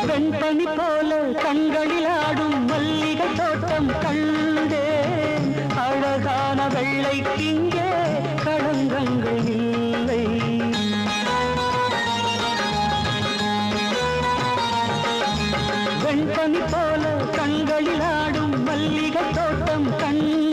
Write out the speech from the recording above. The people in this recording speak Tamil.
வெண்பனி போல கண்களில் ஆடும் மல்லிகை தோட்டம் கண்டேன். அழகான வெள்ளைக்கிங்கே களங்கங்கள் இல்லை. வெண்பனி போல கண்களில் ஆடும் மல்லிகை தோட்டம் கண்டேன்.